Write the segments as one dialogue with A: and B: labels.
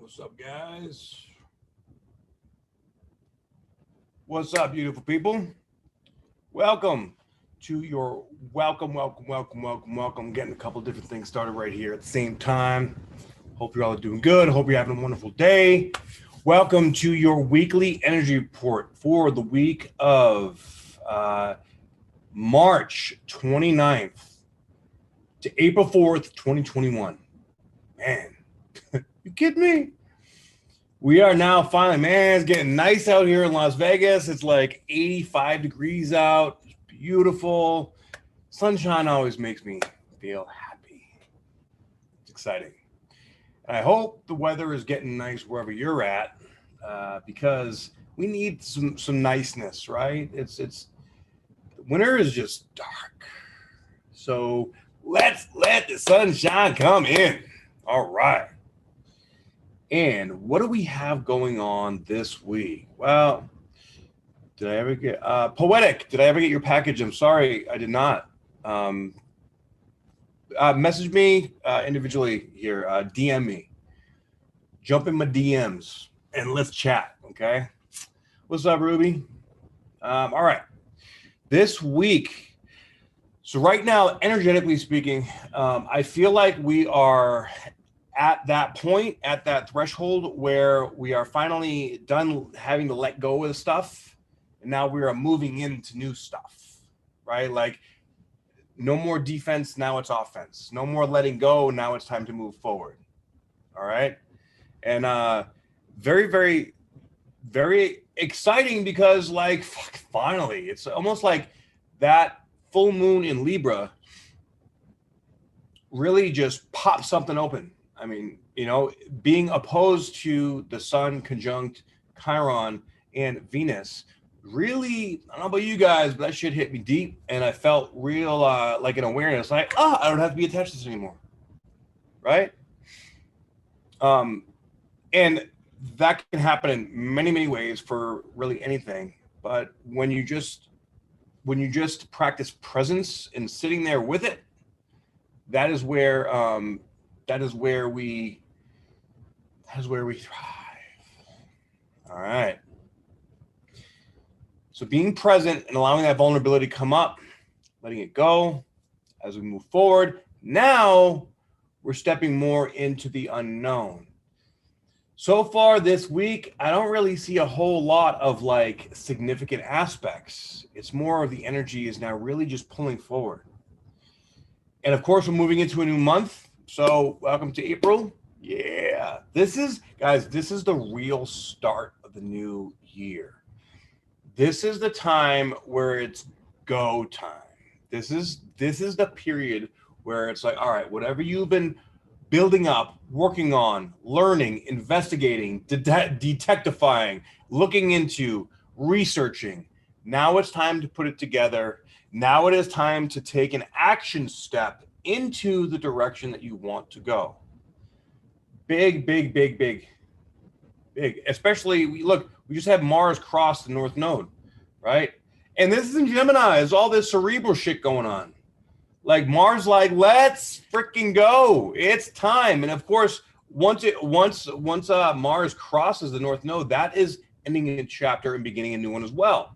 A: What's up, guys? What's up, beautiful people? Welcome to your welcome. Getting a couple different things started right here at the same time. Hope you're all doing good. Hope you're having a wonderful day. Welcome to your weekly energy report for the week of March 29th to April 4th, 2021. Man, you kidding me? We are now finally, man, it's getting nice out here in Las Vegas. It's like 85 degrees out. It's beautiful. Sunshine always makes me feel happy. It's exciting. And I hope the weather is getting nice wherever you're at, because we need some niceness, right? It's winter is just dark. So let's let the sunshine come in. All right. And what do we have going on this week? Well, did I ever get Poetic? Did I ever get your package? I'm sorry, I did not. Message me individually here. DM me. Jump in my DMs and let's chat. Okay. What's up, Ruby? All right. This week. So right now, energetically speaking, I feel like we are at that point, at that threshold where we are finally done having to let go of stuff. And now we are moving into new stuff, right? Like no more defense. Now it's offense. No more letting go. Now it's time to move forward. All right. And very, very, very exciting because like, finally, it's almost like that full moon in Libra really just popped something open. I mean, you know, being opposed to the sun conjunct Chiron and Venus, really, I don't know about you guys, but that shit hit me deep. And I felt real, like an awareness, like, I don't have to be attached to this anymore. Right? And that can happen in many, many ways for really anything. But when you just practice presence and sitting there with it, that is where we thrive. All right. So being present and allowing that vulnerability to come up, letting it go as we move forward. Now we're stepping more into the unknown. So far this week, I don't really see a whole lot of like significant aspects. It's more of the energy is now really just pulling forward. And of course, we're moving into a new month. So welcome to April. Yeah, this is the real start of the new year. This is the time where it's go time. This is the period where it's like, all right, whatever you've been building up, working on, learning, investigating, detectifying, looking into, researching. Now it's time to put it together. Now it is time to take an action step into the direction that you want to go. Big. Especially, we just had Mars cross the North Node, right? And this is in Gemini. There's all this cerebral shit going on. Like Mars, like, let's freaking go. It's time. And of course, once Mars crosses the North Node, that is ending a chapter and beginning a new one as well.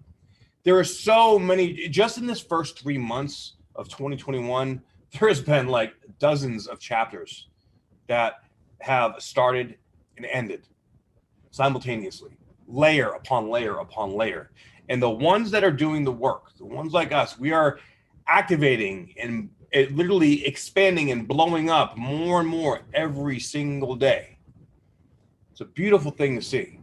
A: There are so many, just in this first 3 months of 2021, there has been like dozens of chapters that have started and ended simultaneously, layer upon layer upon layer. And the ones that are doing the work, the ones like us, we are activating and literally expanding and blowing up more and more every single day. It's a beautiful thing to see.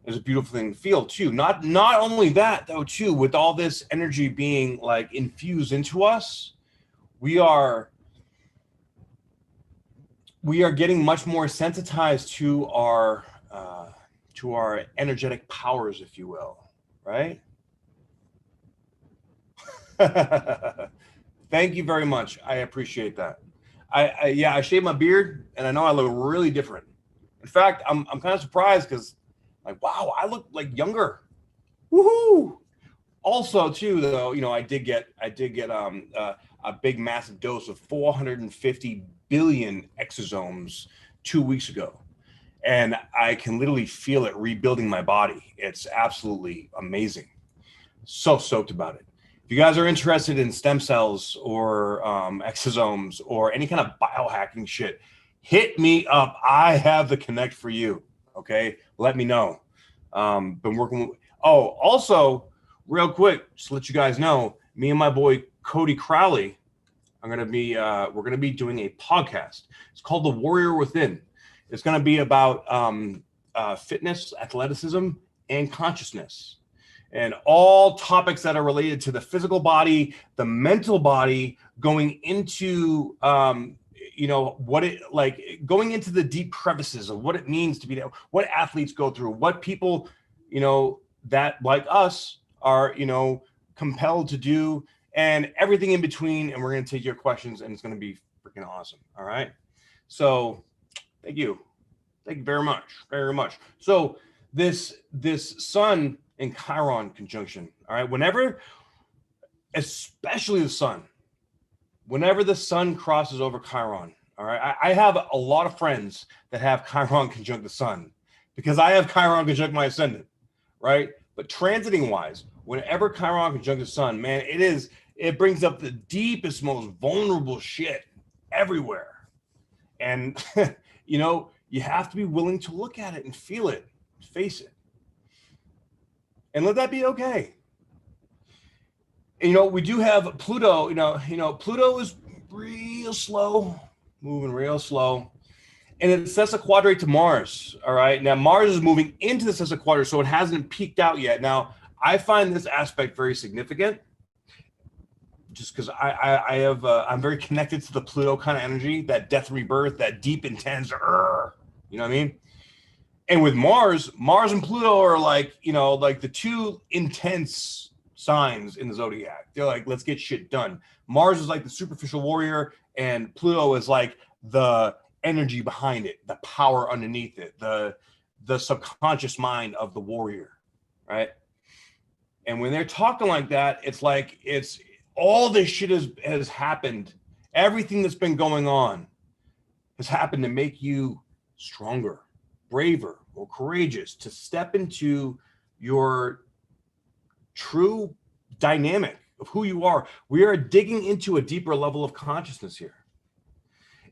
A: It's a beautiful thing to feel too. Not only that though, too, with all this energy being like infused into us, we are getting much more sensitized to our energetic powers, if you will, right? Thank you very much. I appreciate that. I shaved my beard and I know I look really different. In fact, I'm kind of surprised because like, wow, I look like younger. Woohoo! Also, too, though, you know, I did get a big, massive dose of 450 billion exosomes 2 weeks ago. and I can literally feel it rebuilding my body. It's absolutely amazing. So stoked about it. If you guys are interested in stem cells or exosomes or any kind of biohacking shit, hit me up. I have the connect for you. Okay, let me know. Been working with, also real quick, just to let you guys know, me and my boy Cody Crowley we're going to be doing a podcast. It's called The Warrior Within. It's going to be about fitness, athleticism, and consciousness, and all topics that are related to the physical body, the mental body, going into going into the deep crevices of what it means to be there, what athletes go through, what people, that like us are, compelled to do, and everything in between. And we're going to take your questions, and it's going to be freaking awesome. All right. So thank you. Thank you very much. Very much. So this sun and Chiron conjunction. All right. Whenever, especially the sun, whenever the sun crosses over Chiron. All right. I have a lot of friends that have Chiron conjunct the sun because I have Chiron conjunct my ascendant. Right. But transiting wise, whenever Chiron conjunct the sun, man, it brings up the deepest, most vulnerable shit everywhere. And, you have to be willing to look at it and feel it, face it, and let that be okay. And, we do have Pluto, Pluto is real slow, moving real slow. And it sets a quadrate to Mars. All right. Now, Mars is moving into the Sessa quadrant, so it hasn't peaked out yet. Now, I find this aspect very significant just because I'm very connected to the Pluto kind of energy, that death rebirth, that deep, intense, you know what I mean? And with Mars and Pluto are like the two intense signs in the zodiac. They're like, let's get shit done. Mars is like the superficial warrior, and Pluto is like the energy behind it, the power underneath it, the subconscious mind of the warrior, right? And when they're talking like that, it's like it's all this shit has happened. Everything that's been going on has happened to make you stronger, braver, more courageous, to step into your true dynamic of who you are. We are digging into a deeper level of consciousness here.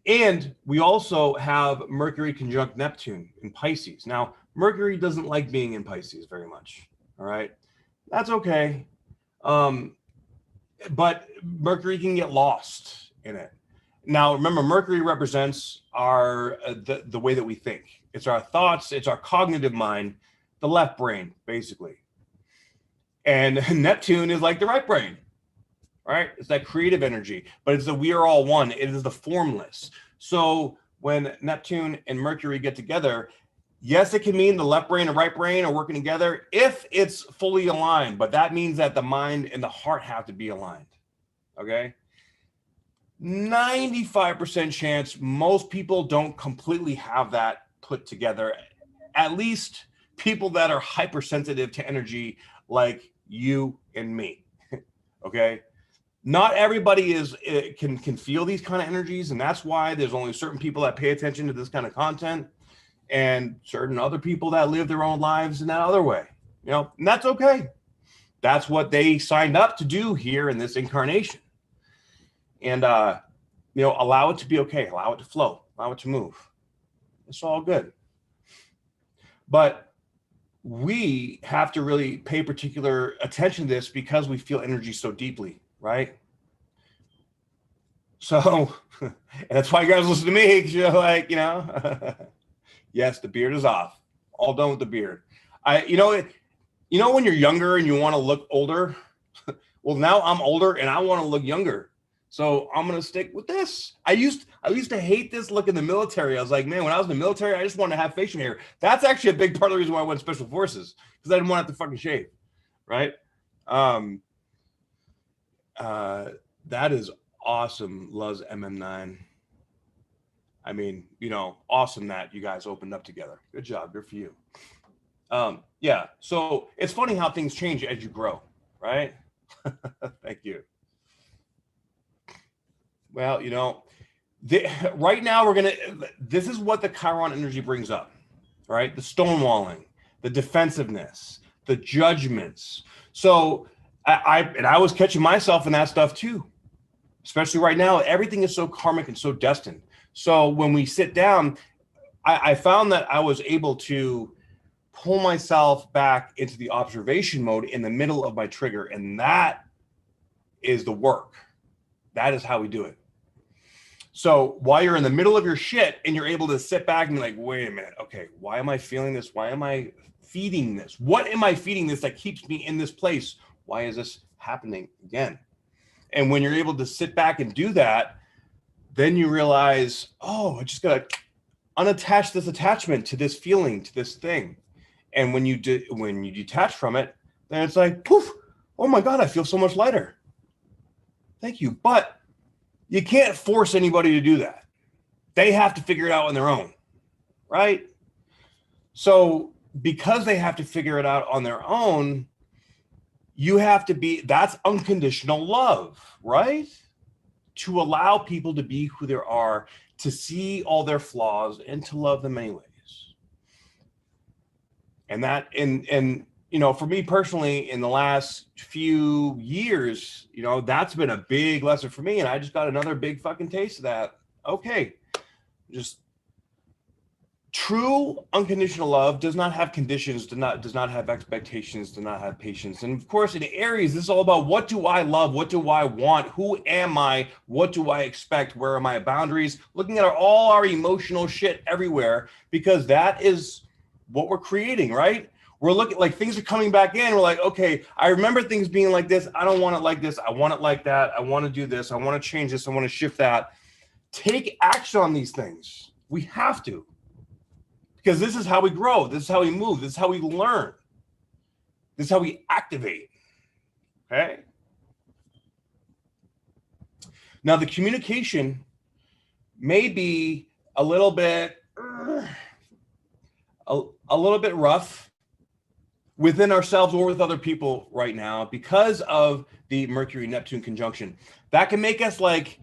A: And we also have Mercury conjunct Neptune in Pisces. Now, Mercury doesn't like being in Pisces very much. All right. That's okay. But Mercury can get lost in it. Now, remember, Mercury represents the way that we think. It's our thoughts. It's our cognitive mind, the left brain, basically. And Neptune is like the right brain. Right? It's that creative energy, but it's the we are all one. It is the formless. So when Neptune and Mercury get together, yes, it can mean the left brain and right brain are working together if it's fully aligned, but that means that the mind and the heart have to be aligned. Okay? 95% chance most people don't completely have that put together. At least people that are hypersensitive to energy like you and me. Okay? Not everybody can feel these kind of energies, and that's why there's only certain people that pay attention to this kind of content, and certain other people that live their own lives in that other way. And that's okay. That's what they signed up to do here in this incarnation. And allow it to be okay, allow it to flow, allow it to move. It's all good. But we have to really pay particular attention to this because we feel energy so deeply. Right. So, and that's why you guys listen to me, because you're like, yes, the beard is off. All done with the beard. When you're younger and you want to look older. Well, now I'm older and I want to look younger. So I'm going to stick with this. I used to hate this look in the military. I was like, man, when I was in the military, I just wanted to have facial hair. That's actually a big part of the reason why I went to Special Forces, because I didn't want to have to fucking shave. Right. That is awesome, Luz MM9. I mean, awesome that you guys opened up together. Good job. Good for you. Yeah. So it's funny how things change as you grow, right? Thank you. Well, right now this is what the Chiron energy brings up. right? The stonewalling, the defensiveness, the judgments. So I was catching myself in that stuff too, especially right now. Everything is so karmic and so destined. So when we sit down, I found that I was able to pull myself back into the observation mode in the middle of my trigger. And that is the work. That is how we do it. So while you're in the middle of your shit and you're able to sit back and be like, wait a minute, okay, why am I feeling this? Why am I feeding this? What am I feeding this that keeps me in this place? Why is this happening again? And when you're able to sit back and do that, then you realize, oh, I just gotta unattach this attachment to this feeling, to this thing. And when you detach from it, then it's like, poof, oh my God, I feel so much lighter. Thank you. But you can't force anybody to do that. They have to figure it out on their own, right? So because they have to figure it out on their own, you have to be, that's unconditional love, right? To allow people to be who they are, to see all their flaws and to love them anyways. And that, and you know, for me personally, in the last few years, you know, that's been a big lesson for me. And I just got another big fucking taste of that. Okay. Just true unconditional love does not have conditions, does not have expectations, does not have patience. And of course, in Aries, this is all about what do I love? What do I want? Who am I? What do I expect? Where are my boundaries? Looking at all our emotional shit everywhere, because that is what we're creating, right? We're looking like things are coming back in. We're like, okay, I remember things being like this. I don't want it like this. I want it like that. I want to do this. I want to change this. I want to shift that. Take action on these things. We have to. Because this is how we grow. This is how we move. This is how we learn. This is how we activate. Okay? Now, the communication may be a little bit rough within ourselves or with other people right now because of the Mercury-Neptune conjunction. That can make us like,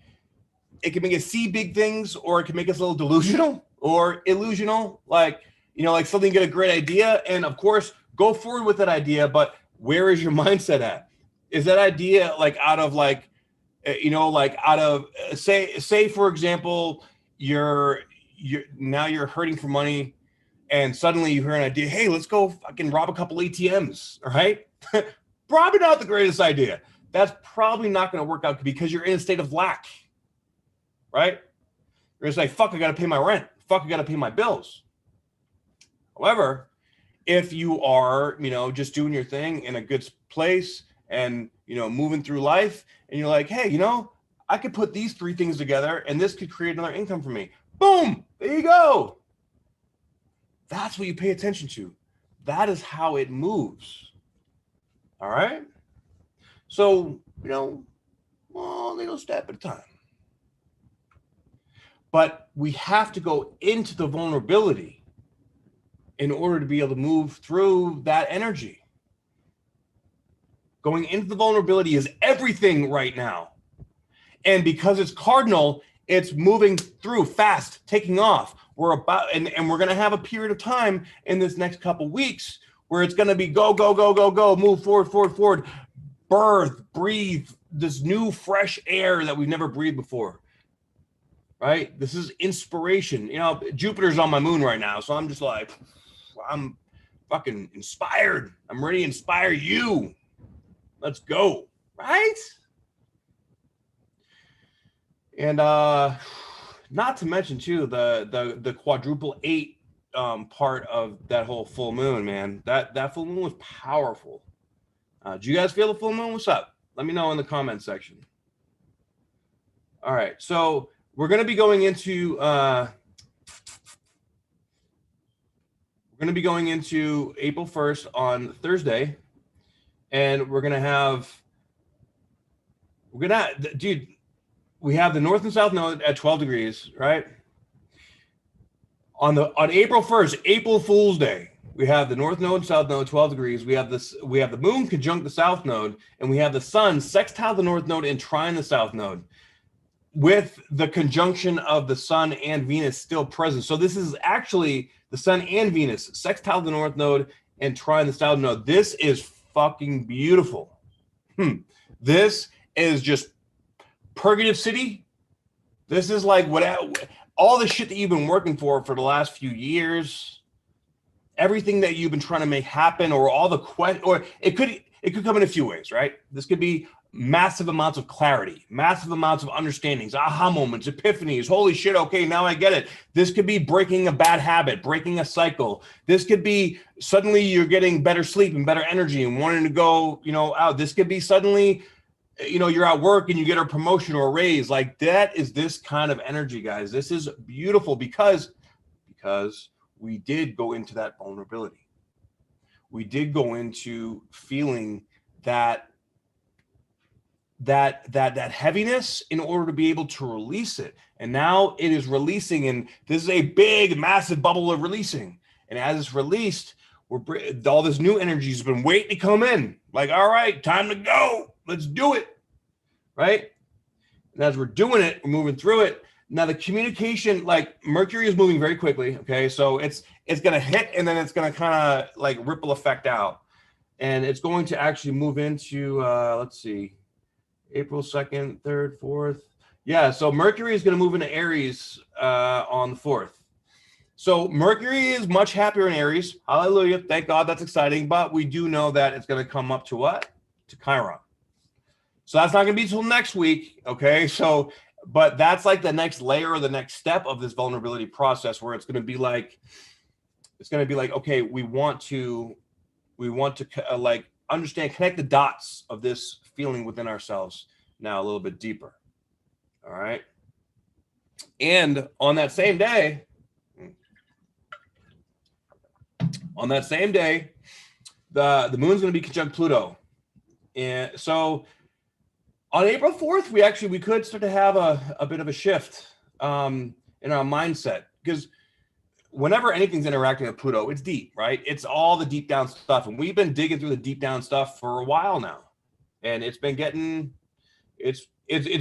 A: it can make us see big things, or it can make us a little delusional or illusional, like, you know, like something, get a great idea. And of course, go forward with that idea, but where is your mindset at? Is that idea like out of like, you know, like out of, say for example, you're hurting for money, and suddenly you hear an idea, hey, let's go fucking rob a couple ATMs, all right? Probably not the greatest idea. That's probably not going to work out because you're in a state of lack, right? You're going to say, fuck, I got to pay my rent. Fuck, I got to pay my bills. However, if you are, you know, just doing your thing in a good place and, you know, moving through life, and you're like, hey, you know, I could put these three things together and this could create another income for me. Boom, there you go. That's what you pay attention to. That is how it moves. All right? So, you know, one little step at a time. But we have to go into the vulnerability in order to be able to move through that energy. Going into the vulnerability is everything right now. And because it's cardinal, it's moving through fast, taking off. We're about, and we're going to have a period of time in this next couple weeks where it's going to be go, go, go, go, go, move forward, forward, forward, birth, breathe this new fresh air that we've never breathed before, right? This is inspiration. You know, Jupiter's on my moon right now, so I'm just like, I'm fucking inspired. I'm ready to inspire you. Let's go, right? And not to mention too the quadruple 8 part of that whole full moon, man. That full moon was powerful. Do you guys feel the full moon? What's up? Let me know in the comment section. All right, so we're gonna be going into April 1st on Thursday, and dude. We have the North and South Node at 12 degrees, right? On April 1st, April Fool's Day, we have the North Node and South Node, 12 degrees. We have the Moon conjunct the South Node, and we have the Sun sextile the North Node and trine the South Node. with the conjunction of the sun and Venus still present. So this is actually the sun and Venus, sextile the north node and trine the south node. This is fucking beautiful. This is just purgative city. This is like all the shit that you've been working for the last few years, everything that you've been trying to make happen, or all the or it could come in a few ways, right? This could be massive amounts of clarity, massive amounts of understandings, aha moments, epiphanies. Holy shit, okay, now I get it. This could be breaking a bad habit, breaking a cycle. This could be suddenly you're getting better sleep and better energy and wanting to go, out. This could be suddenly, you're at work and you get a promotion or a raise. Like that is this kind of energy, guys. This is beautiful because we did go into that vulnerability. We did go into feeling that heaviness in order to be able to release it. And now it is releasing, and this is a big, massive bubble of releasing. And as it's released, all this new energy has been waiting to come in. Like, all right, time to go. Let's do it. Right? And as we're doing it, we're moving through it. Now the communication, like Mercury is moving very quickly. Okay. So it's going to hit and then it's going to kind of like ripple effect out. And it's going to actually move into, let's see, April 2nd, 3rd, 4th. Yeah, so Mercury is going to move into Aries on the 4th. So Mercury is much happier in Aries. Hallelujah. Thank God. That's exciting. But we do know that it's going to come up to what? To Chiron. So that's not going to be until next week. Okay. So, but that's like the next layer or the next step of this vulnerability process where it's going to be like, okay, we want to like understand, connect the dots of this feeling within ourselves now a little bit deeper. All right. And on that same day, the moon's going to be conjunct Pluto. And so on April 4th, we could start to have a bit of a shift in our mindset, because whenever anything's interacting with Pluto, it's deep, right? It's all the deep down stuff. And we've been digging through the deep down stuff for a while now. And it's been it's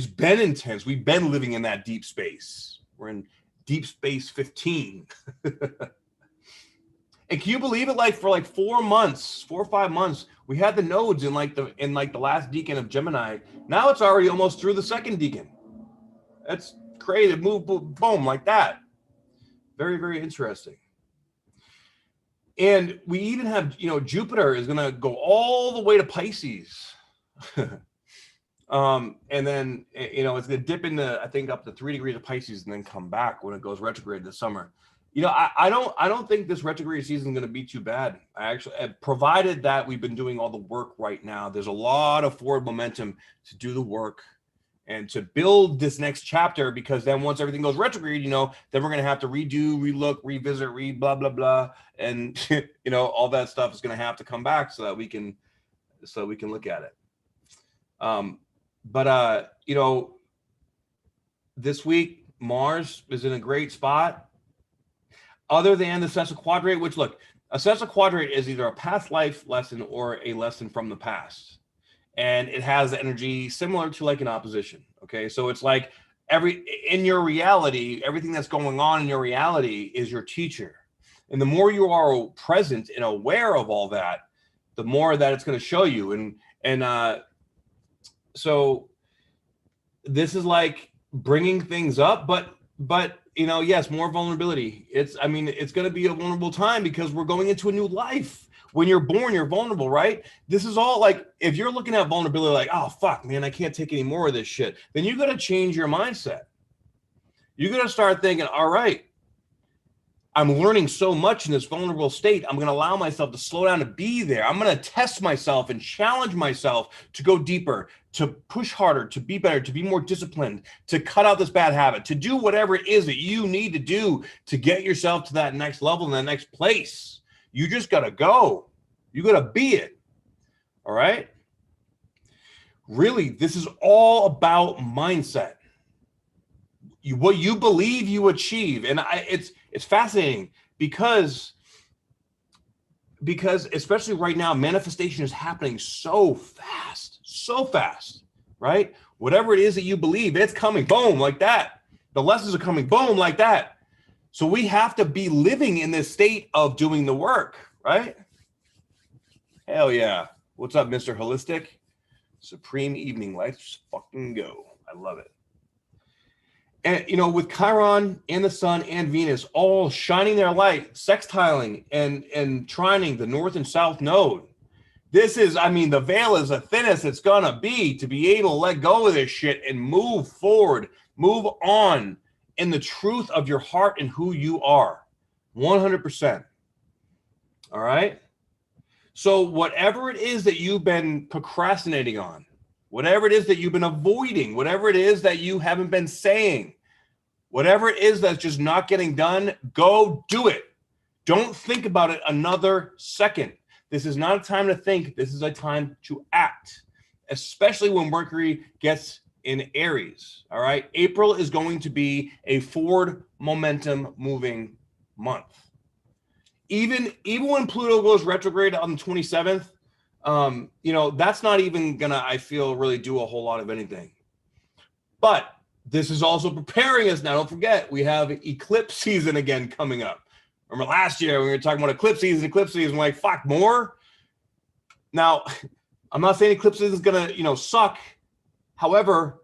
A: been intense. We've been living in that deep space. We're in deep space 15. And can you believe it? Like for like 4 or 5 months, we had the nodes in the last decan of Gemini. Now it's already almost through the second decan. That's crazy. It moved boom like that. Very, very interesting. And we even have, Jupiter is going to go all the way to Pisces. And then, it's going to dip into, I think, up to 3 degrees of Pisces and then come back when it goes retrograde this summer. I don't think this retrograde season is going to be too bad. Provided that we've been doing all the work right now. There's a lot of forward momentum to do the work and to build this next chapter, because then once everything goes retrograde, then we're going to have to redo, relook, revisit, blah, blah, blah. And, all that stuff is going to have to come back so that we can look at it. But this week, Mars is in a great spot. Other than the sesquiquadrate, which, look, a sesquiquadrate is either a past life lesson or a lesson from the past. And it has energy similar to like an opposition. Okay. So it's like in your reality, everything that's going on in your reality is your teacher. And the more you are present and aware of all that, the more that it's going to show you. So this is like bringing things up, but yes, more vulnerability. It's going to be a vulnerable time because we're going into a new life. When you're born, you're vulnerable, right? This is all like, if you're looking at vulnerability like, oh, fuck, man, I can't take any more of this shit, then you got to change your mindset. You're going to start thinking, all right, I'm learning so much in this vulnerable state. I'm going to allow myself to slow down to be there. I'm going to test myself and challenge myself to go deeper, to push harder, to be better, to be more disciplined, to cut out this bad habit, to do whatever it is that you need to do to get yourself to that next level and that next place. You just got to go. You got to be it. All right. Really, this is all about mindset. What you believe, you achieve. And it's fascinating because especially right now, manifestation is happening so fast, right? Whatever it is that you believe, it's coming, boom, like that. The lessons are coming, boom, like that. So we have to be living in this state of doing the work, right? Hell yeah. What's up, Mr. Holistic? Supreme evening light. Just fucking go. I love it. And, you know, with Chiron and the sun and Venus all shining their light, sextiling and trining the north and south node, this is, I mean, the veil is the thinnest it's going to be able to let go of this shit and move forward, move on in the truth of your heart and who you are. 100%. All right? So whatever it is that you've been procrastinating on, whatever it is that you've been avoiding, whatever it is that you haven't been saying, whatever it is that's just not getting done, go do it. Don't think about it another second. This is not a time to think. This is a time to act, especially when Mercury gets in Aries. All right. April is going to be a forward momentum moving month. Even when Pluto goes retrograde on the 27th, you know, that's not even gonna, I feel, really do a whole lot of anything. But this is also preparing us now. Don't forget, we have eclipse season again coming up. Remember last year we were talking about eclipse season, like, fuck, more? Now, I'm not saying eclipse season is gonna, you know, suck. However,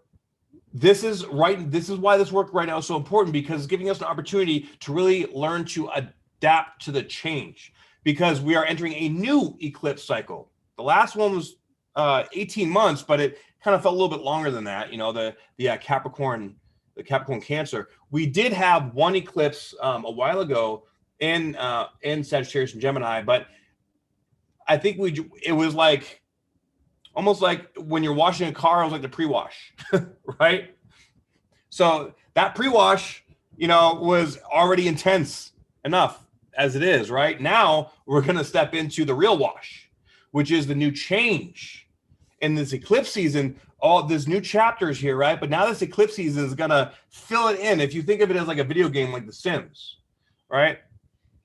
A: this is why this work right now is so important, because it's giving us an opportunity to really learn to adapt to the change, because we are entering a new eclipse cycle. The last one was 18 months, but it kind of felt a little bit longer than that. You know, the Capricorn Cancer. We did have one eclipse a while ago in Sagittarius and Gemini, but I think it was like almost like when you're washing a car, it was like the pre-wash, right? So that pre-wash, you know, was already intense enough as it is. Right now, we're going to step into the real wash, which is the new change. In this eclipse season, all there's new chapters here, right? But now this eclipse season is gonna fill it in. If you think of it as like a video game, like The Sims, right?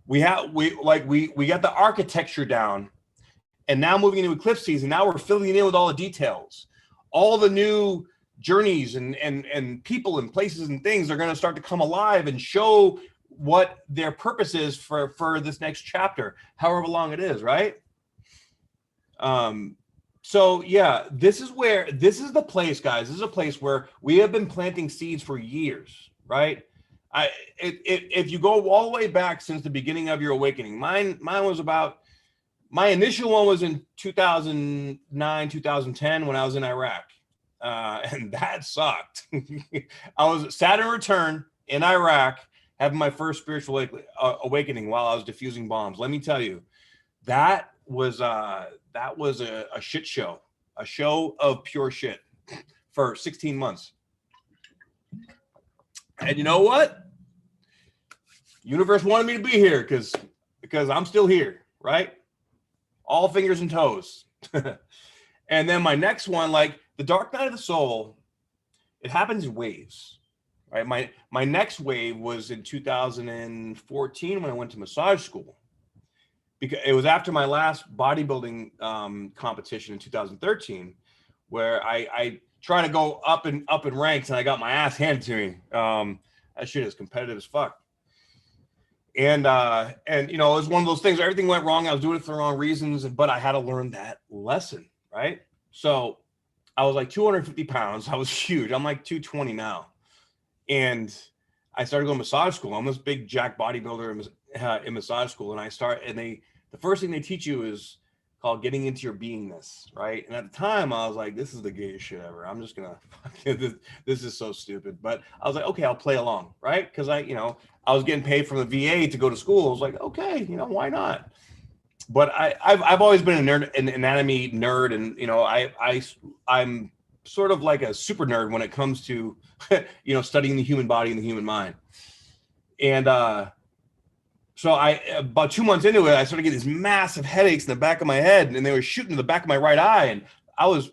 A: We got the architecture down, and now moving into eclipse season, now we're filling it in with all the details, all the new journeys and people and places and things are gonna start to come alive and show what their purpose is for this next chapter, however long it is, right? So yeah, this is the place, guys. This is a place where we have been planting seeds for years, right? If you go all the way back since the beginning of your awakening, mine was about, my initial one was in 2009, 2010 when I was in Iraq, and that sucked. I was Saturn return in Iraq, having my first spiritual awakening while I was diffusing bombs. Let me tell you, that was a shit show, a show of pure shit for 16 months. And you know what? Universe wanted me to be here because I'm still here, right? All fingers and toes. And then my next one, like the Dark Night of the Soul, it happens in waves, right? My next wave was in 2014 when I went to massage school. Because it was after my last bodybuilding competition in 2013, where I tried to go up in ranks and I got my ass handed to me. That shit is competitive as fuck. And you know, it was one of those things where everything went wrong. I was doing it for the wrong reasons, but I had to learn that lesson, right? So I was like 250 pounds. I was huge. I'm like 220 now. And I started going to massage school. I'm this big jack bodybuilder in massage school. And the first thing they teach you is called getting into your beingness, right? And at the time I was like, this is the gayest shit ever. I'm just gonna, this is so stupid. But I was like, okay, I'll play along, right? Because I was getting paid from the VA to go to school. I was like, okay, why not? But I've always been an anatomy nerd, and I'm sort of like a super nerd when it comes to studying the human body and the human mind. And so about 2 months into it, I started getting these massive headaches in the back of my head, and they were shooting to the back of my right eye, and I was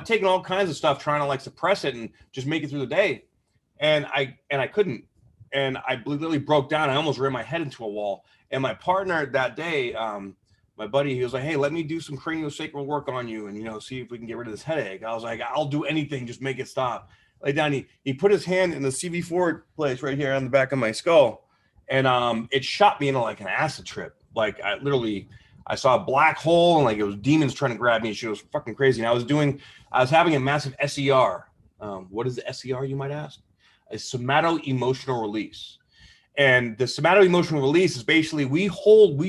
A: taking all kinds of stuff, trying to like suppress it and just make it through the day, and I couldn't, and I literally broke down. I almost ran my head into a wall. And my partner that day, my buddy, he was like, hey, let me do some craniosacral work on you and, you know, see if we can get rid of this headache. I was like, I'll do anything, just make it stop. Lay down. He put his hand in the CV4 place right here on the back of my skull, and it shot me into like an acid trip. Like I saw a black hole, and like it was demons trying to grab me. She was fucking crazy. And I was having a massive SER. What is the SER, you might ask? A somato-emotional release. And the somato-emotional release is basically we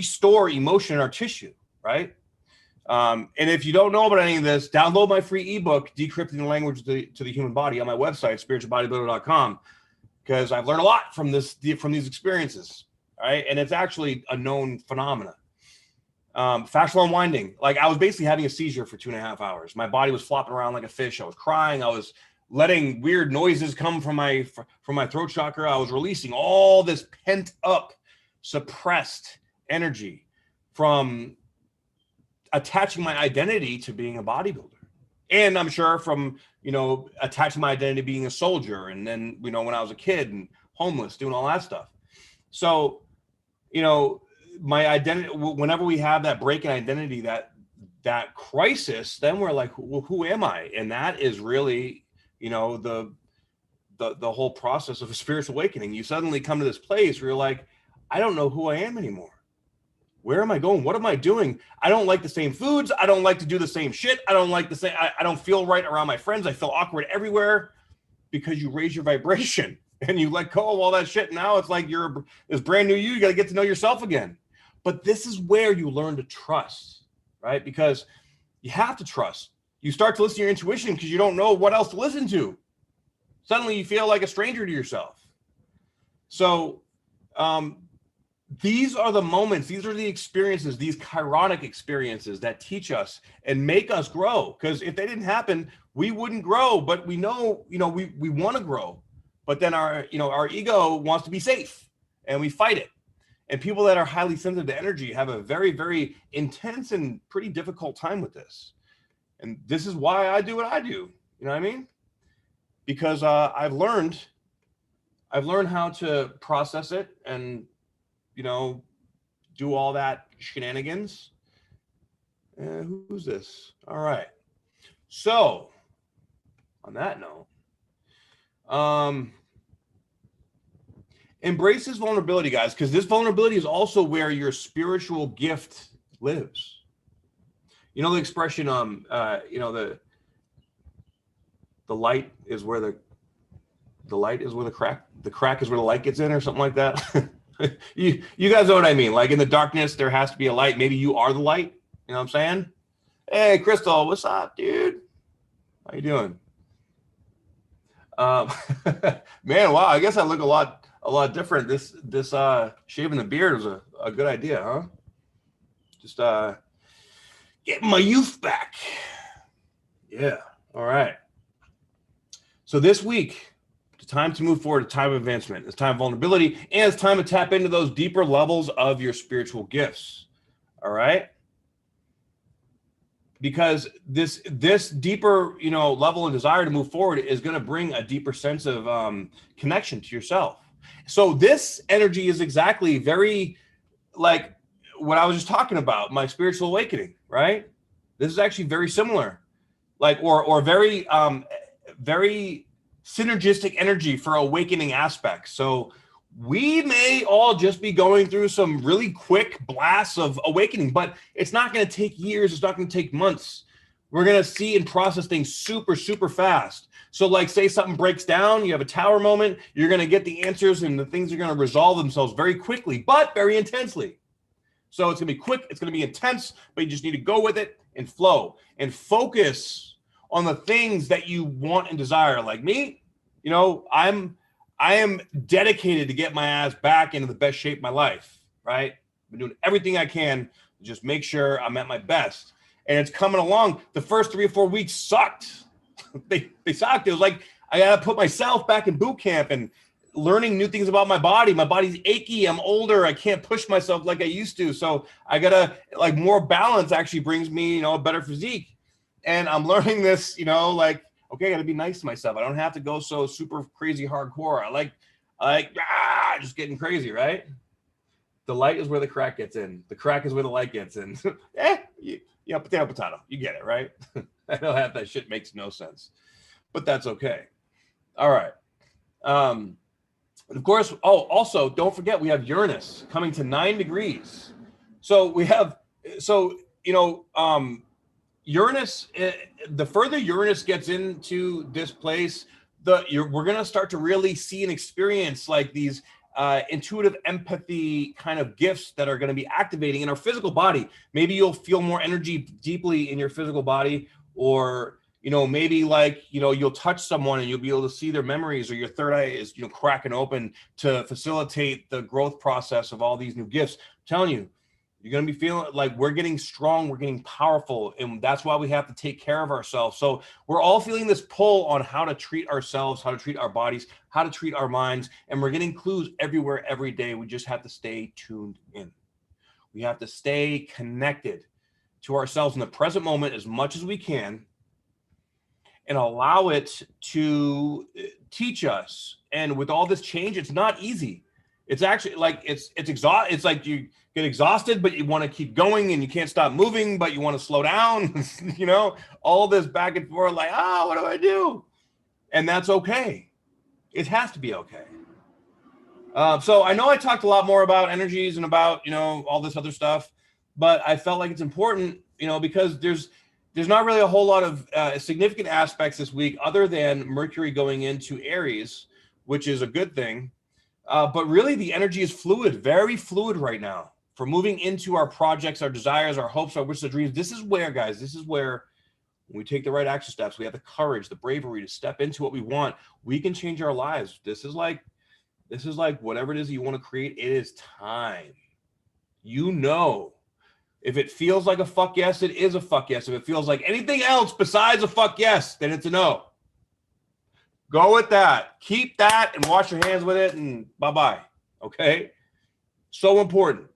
A: store emotion in our tissue, right? And if you don't know about any of this, download my free ebook, Decrypting the Language to the Human Body, on my website, spiritualbodybuilder.com, because I've learned a lot from these experiences, right? And it's actually a known phenomenon. Fascial unwinding. Like, I was basically having a seizure for 2.5 hours. My body was flopping around like a fish. I was crying. I was letting weird noises come from my throat chakra. I was releasing all this pent up, suppressed energy from attaching my identity to being a bodybuilder. And I'm sure from, you know, attaching my identity to being a soldier. And then, you know, when I was a kid and homeless, doing all that stuff. So, you know, my identity, whenever we have that break in identity, that crisis, then we're like, well, who am I? And that is really, you know, the whole process of a spiritual awakening. You suddenly come to this place where you're like, I don't know who I am anymore. Where am I going? What am I doing? I don't like the same foods. I don't like to do the same shit. I don't like the same. I don't feel right around my friends. I feel awkward everywhere, because you raise your vibration and you let go of all that shit. Now it's like you're this brand new you. You got to get to know yourself again. But this is where you learn to trust, right? Because you have to trust. You start to listen to your intuition because you don't know what else to listen to. Suddenly you feel like a stranger to yourself. So, these are the moments, these are the experiences, these chironic experiences that teach us and make us grow. Because if they didn't happen, we wouldn't grow. But we know, you know, we want to grow. But then our ego wants to be safe, and we fight it. And people that are highly sensitive to energy have a very, very intense and pretty difficult time with this. And this is why I do what I do. You know what I mean? Because I've learned how to process it and, you know, do all that shenanigans. Who's this? All right. So on that note, embrace this vulnerability, guys, because this vulnerability is also where your spiritual gift lives. You know the expression, you know, the light is where the light is where the crack is where the light gets in, or something like that. You guys know what I mean? Like, in the darkness, there has to be a light. Maybe you are the light. You know what I'm saying? Hey, Crystal, what's up, dude? How you doing? Man, wow, I guess I look a lot different. This shaving the beard was a good idea, huh? Just getting my youth back. Yeah. All right. So this week, it's time to move forward, a time of advancement, it's time of vulnerability, and it's time to tap into those deeper levels of your spiritual gifts. All right. Because this deeper, you know, level and desire to move forward is going to bring a deeper sense of connection to yourself. So this energy is exactly very like what I was just talking about, my spiritual awakening, right? This is actually very similar, like, or very, very synergistic energy for awakening aspects. So we may all just be going through some really quick blasts of awakening, but it's not going to take years. It's not going to take months. We're going to see and process things super, super fast. So like, say something breaks down, you have a tower moment, you're going to get the answers, and the things are going to resolve themselves very quickly, but very intensely. So it's going to be quick, it's going to be intense, but you just need to go with it and flow and focus on the things that you want and desire. Like me, you know, I am dedicated to get my ass back into the best shape of my life, right? I've been doing everything I can to just make sure I'm at my best. And it's coming along. The first 3 or 4 weeks sucked. they sucked. It was like, I got to put myself back in boot camp and learning new things about my body. My body's achy. I'm older. I can't push myself like I used to. So I got to, like, more balance actually brings me, you know, a better physique. And I'm learning this, you know, like, okay, I got to be nice to myself. I don't have to go so super crazy hardcore. I like just getting crazy, right? The light is where the crack gets in. The crack is where the light gets in. Potato, potato. You get it, right? I know half that shit makes no sense, but that's okay. All right. Of course, also don't forget we have Uranus coming to 9 degrees. So we have, Uranus, the further Uranus gets into this place, we're going to start to really see and experience like these intuitive empathy kind of gifts that are going to be activating in our physical body. Maybe you'll feel more energy deeply in your physical body, or maybe like, you'll touch someone and you'll be able to see their memories, or your third eye is, cracking open to facilitate the growth process of all these new gifts. I'm telling you, you're going to be feeling like we're getting strong, we're getting powerful, and that's why we have to take care of ourselves. So we're all feeling this pull on how to treat ourselves, how to treat our bodies, how to treat our minds, and we're getting clues everywhere, every day. We just have to stay tuned in. We have to stay connected to ourselves in the present moment as much as we can, and allow it to teach us. And with all this change, it's not easy. It's actually like it's like you get exhausted, but you want to keep going, and you can't stop moving, but you want to slow down. All this back and forth, like, what do I do? And that's okay. It has to be okay. So I know I talked a lot more about energies and about all this other stuff, but I felt like it's important, because there's not really a whole lot of significant aspects this week other than Mercury going into Aries, which is a good thing. But really the energy is fluid, very fluid right now for moving into our projects, our desires, our hopes, our wishes, our dreams. This is where, guys, when we take the right action steps, we have the courage, the bravery to step into what we want. We can change our lives. This is like whatever it is you want to create. It is time. If it feels like a fuck yes, it is a fuck yes. If it feels like anything else besides a fuck yes, then it's a no. Go with that. Keep that and wash your hands with it, and bye-bye. Okay? So important.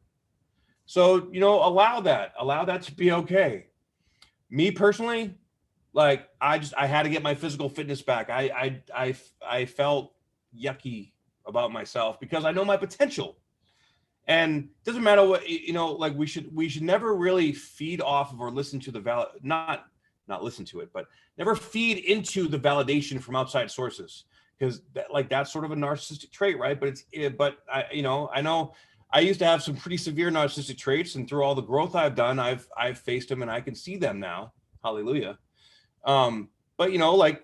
A: So, allow that to be okay. Me personally, like I had to get my physical fitness back. I felt yucky about myself because I know my potential. And it doesn't matter what, like we should never really feed off of or listen to the not listen to it, but never feed into the validation from outside sources, because that's sort of a narcissistic trait, right? But I know I used to have some pretty severe narcissistic traits, and through all the growth I've done, I've faced them and I can see them now. Hallelujah. But the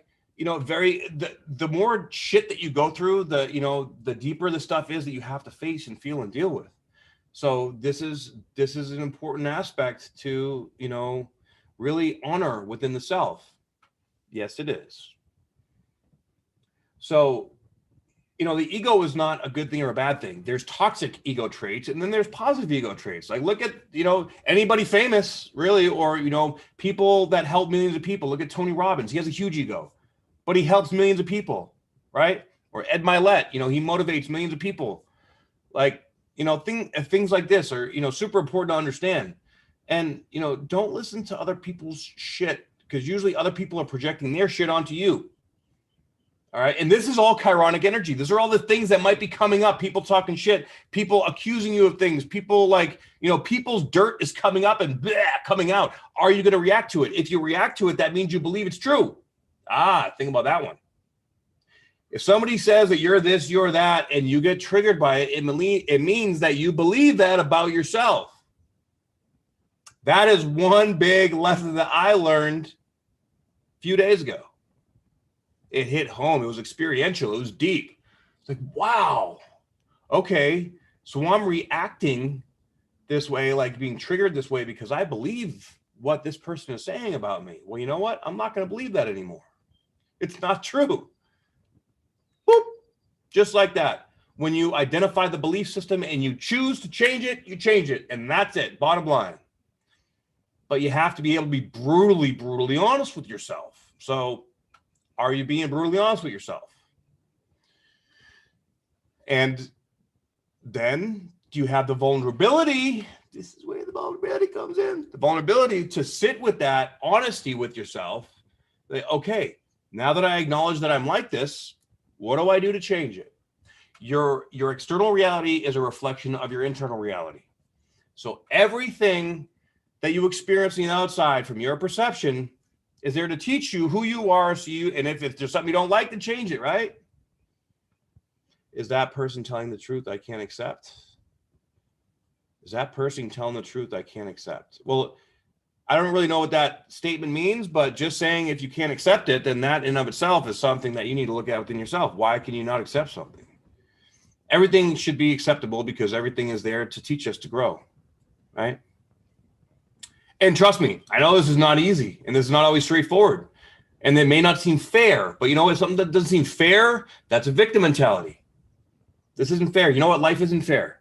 A: more shit that you go through, the deeper the stuff is that you have to face and feel and deal with. So this is an important aspect to, really honor within the self. Yes, it is. So, the ego is not a good thing or a bad thing. There's toxic ego traits, and then there's positive ego traits. Like look at, anybody famous really, or, people that help millions of people. Look at Tony Robbins. He has a huge ego, but he helps millions of people, right? Or Ed Milet, he motivates millions of people. Like, things like this are, super important to understand. And, don't listen to other people's shit, because usually other people are projecting their shit onto you. All right. And this is all chironic energy. These are all the things that might be coming up. People talking shit, people accusing you of things, people people's dirt is coming up and coming out. Are you going to react to it? If you react to it, that means you believe it's true. Think about that one. If somebody says that you're this, you're that, and you get triggered by it, it means that you believe that about yourself. That is one big lesson that I learned a few days ago. It hit home. It was experiential. It was deep. It's like, wow. Okay. So I'm reacting this way, like being triggered this way because I believe what this person is saying about me. Well, you know what? I'm not going to believe that anymore. It's not true. Boop. Just like that. When you identify the belief system and you choose to change it, you change it. And that's it. Bottom line. But you have to be able to be brutally, brutally honest with yourself. So are you being brutally honest with yourself? And then do you have the vulnerability? This is where the vulnerability comes in. The vulnerability to sit with that honesty with yourself. Like, okay, now that I acknowledge that I'm like this, what do I do to change it? your external reality is a reflection of your internal reality. So everything that you experience on the outside from your perception is there to teach you who you are. And if there's something you don't like, then change it, right? Is that person telling the truth I can't accept? Is that person telling the truth I can't accept? Well, I don't really know what that statement means, but just saying if you can't accept it, then that in of itself is something that you need to look at within yourself. Why can you not accept something? Everything should be acceptable because everything is there to teach us to grow, right? And trust me, I know this is not easy and this is not always straightforward and it may not seem fair, but you know what? Something that doesn't seem fair, that's a victim mentality. This isn't fair. You know what? Life isn't fair.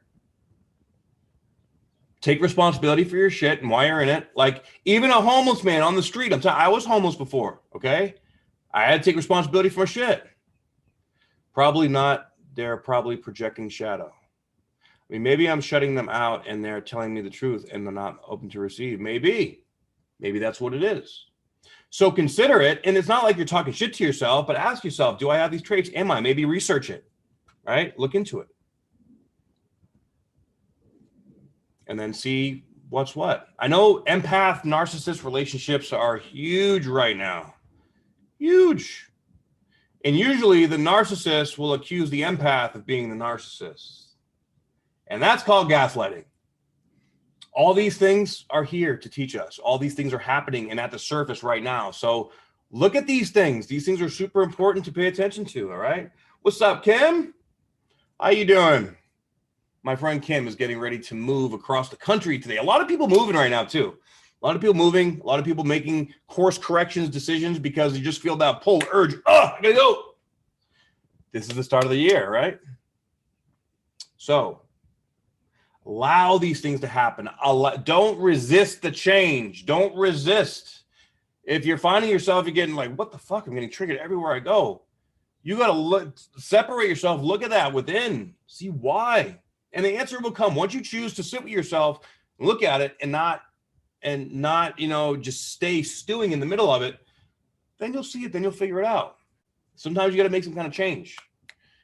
A: Take responsibility for your shit and why you're in it. Like even a homeless man on the street. I was homeless before. Okay. I had to take responsibility for my shit. Probably not. They're probably projecting shadow. I mean, maybe I'm shutting them out and they're telling me the truth and they're not open to receive. Maybe that's what it is. So consider it. And it's not like you're talking shit to yourself, but ask yourself, do I have these traits? Am I? Maybe research it, right? Look into it. And then see what's what. I know empath narcissist relationships are huge right now. Huge. And usually the narcissist will accuse the empath of being the narcissist. And that's called gaslighting. All these things are here to teach us. All these things are happening and at the surface right now. So look at these things. These things are super important to pay attention to, all right? What's up, Kim? How you doing? My friend Kim is getting ready to move across the country today. A lot of people moving right now too. A lot of people moving, a lot of people making course corrections decisions because you just feel that pull urge. Oh, I gotta go. This is the start of the year, right? So allow these things to happen. Don't resist the change. Don't resist. If you're finding yourself, you're getting like, what the fuck? I'm getting triggered everywhere I go. You got to separate yourself. Look at that within. See why. And the answer will come once you choose to sit with yourself, look at it, and not, just stay stewing in the middle of it. Then you'll see it. Then you'll figure it out. Sometimes you got to make some kind of change.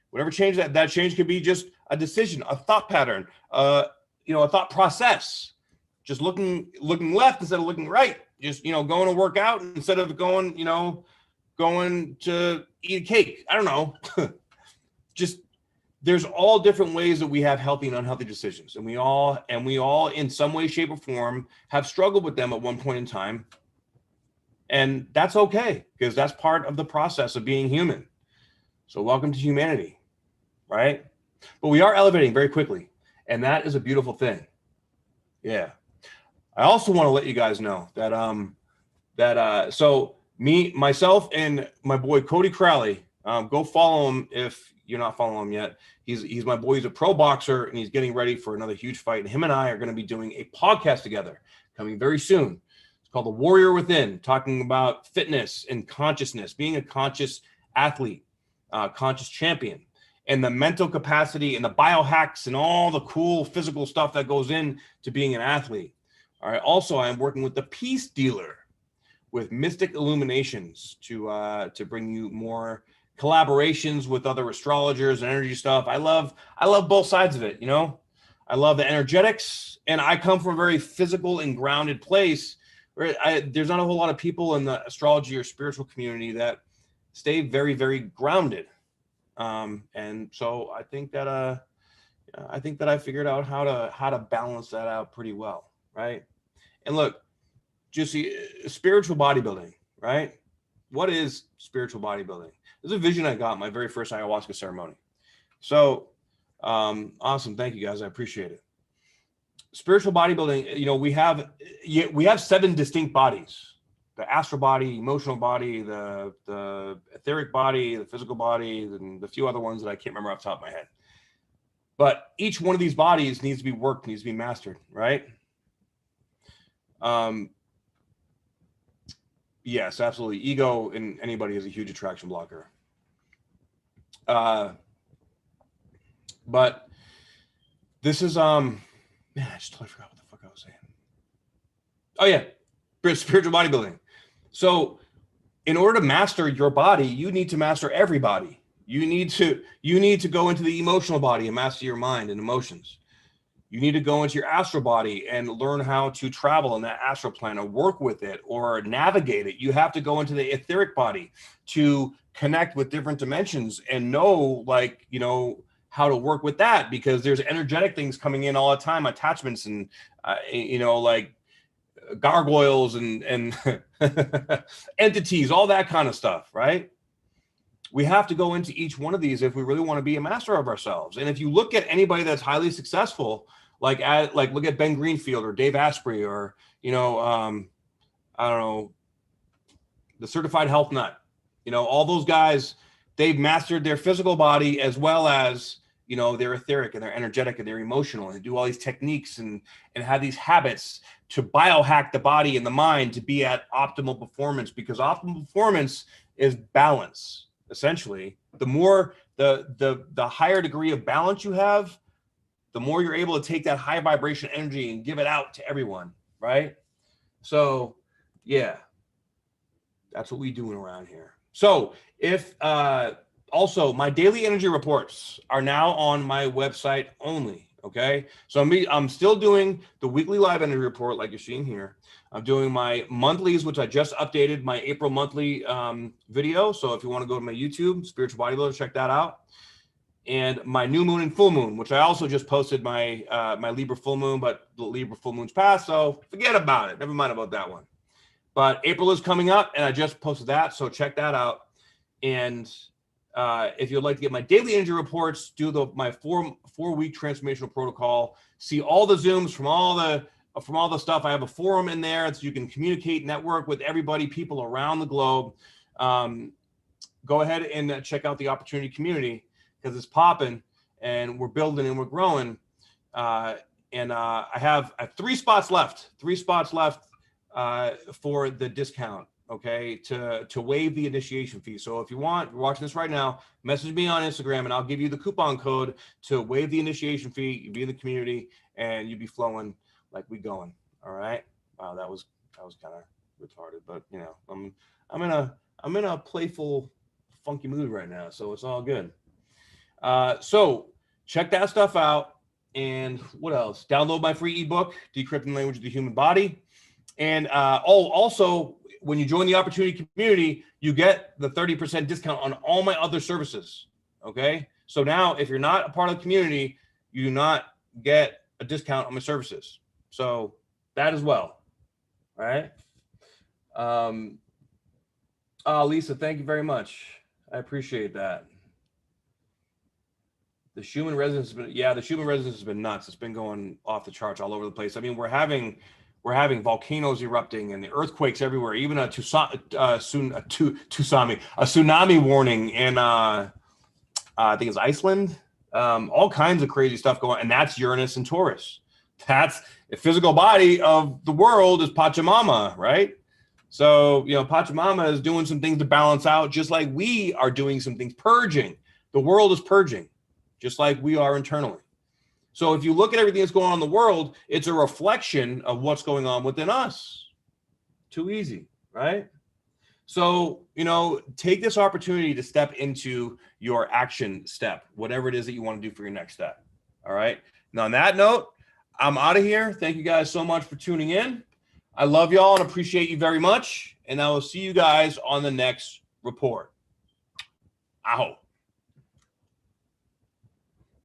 A: Whatever change that change could be just a decision, a thought pattern, a thought process. Just looking left instead of looking right. Just going to work out instead of going to eat a cake. I don't know. Just there's all different ways that we have healthy and unhealthy decisions. And we all in some way, shape, or form have struggled with them at one point in time. And that's okay, because that's part of the process of being human. So welcome to humanity, right? But we are elevating very quickly. And that is a beautiful thing. Yeah. I also want to let you guys know that so myself and my boy Cody Crowley, go follow him if you're not following him yet. He's my boy. He's a pro boxer and he's getting ready for another huge fight. And him and I are going to be doing a podcast together coming very soon. It's called The Warrior Within, talking about fitness and consciousness, being a conscious athlete, conscious champion, and the mental capacity and the biohacks and all the cool physical stuff that goes into being an athlete. All right. Also, I'm working with the Peace Dealer with Mystic Illuminations to bring you more collaborations with other astrologers and energy stuff. I love both sides of it. I love the energetics, and I come from a very physical and grounded place where there's not a whole lot of people in the astrology or spiritual community that stay very, very grounded. And so I think that I figured out how to balance that out pretty well. Right. And look, just see spiritual bodybuilding, right? What is spiritual bodybuilding? There's a vision I got my very first ayahuasca ceremony. So awesome. Thank you guys. I appreciate it. Spiritual bodybuilding, we have 7 distinct bodies: the astral body, emotional body, the etheric body, the physical body, and the few other ones that I can't remember off the top of my head. But each one of these bodies needs to be worked, needs to be mastered, right? Yes, absolutely. Ego in anybody is a huge attraction blocker. But this is, man, I just totally forgot what the fuck I was saying. Oh yeah, spiritual bodybuilding. So in order to master your body, you need to master everybody, You need to go into the emotional body and master your mind and emotions. You need to go into your astral body and learn how to travel in that astral plane or work with it or navigate it. You have to go into the etheric body to connect with different dimensions and know, like, you know, how to work with that, because there's energetic things coming in all the time, attachments and, you know, like gargoyles and entities, all that kind of stuff, right? We have to go into each one of these if we really want to be a master of ourselves. And if you look at anybody that's highly successful, like look at Ben Greenfield or Dave Asprey or, you know, I don't know, the certified health nut, you know, all those guys, they've mastered their physical body as well as, you know, their etheric and their energetic and their emotional, and do all these techniques and have these habits to biohack the body and the mind to be at optimal performance, because optimal performance is balance. Essentially, the more the higher degree of balance you have, the more you're able to take that high vibration energy and give it out to everyone, right? So yeah, that's what we doing around here. So if also my daily energy reports are now on my website only. Okay, so I'm still doing the weekly live energy report like you're seeing here. I'm doing my monthlies, which I just updated my April monthly video. So if you want to go to my YouTube, Spiritual Bodybuilder, check that out. And my new moon and full moon, which I also just posted my my Libra full moon, but the Libra full moon's passed, so forget about it. Never mind about that one. But April is coming up, and I just posted that, so check that out. And if you'd like to get my daily energy reports, do my four-week transformational protocol, see all the Zooms from all the stuff. I have a forum in there so you can communicate, network with everybody, people around the globe. Go ahead and check out the opportunity community, because it's popping and we're building and we're growing. I have 3 spots left, for the discount. Okay, to waive the initiation fee. So if you want, you're watching this right now, message me on Instagram and I'll give you the coupon code to waive the initiation fee. You be in the community and you be flowing like we going. All right. Wow, that was kind of retarded, but you know, I'm in a playful, funky mood right now, so it's all good. So check that stuff out. And what else? Download my free ebook, Decrypting the Language of the Human Body. And also, when you join the opportunity community, you get the 30% discount on all my other services. Okay. So now if you're not a part of the community, you do not get a discount on my services. So that as well. All right. Lisa, thank you very much. I appreciate that. The Schumann resonance has been nuts. It's been going off the charts all over the place. I mean, we're having volcanoes erupting and the earthquakes everywhere, even a tsunami warning in I think it's Iceland. All kinds of crazy stuff going on, and that's Uranus and Taurus. That's the physical body of the world is Pachamama, right? So, you know, Pachamama is doing some things to balance out, just like we are doing some things, purging. The world is purging, just like we are internally. So if you look at everything that's going on in the world, it's a reflection of what's going on within us. Too easy, right? So, you know, take this opportunity to step into your action step, whatever it is that you want to do for your next step. All right. Now, on that note, I'm out of here. Thank you guys so much for tuning in. I love y'all and appreciate you very much. And I will see you guys on the next report. Ow.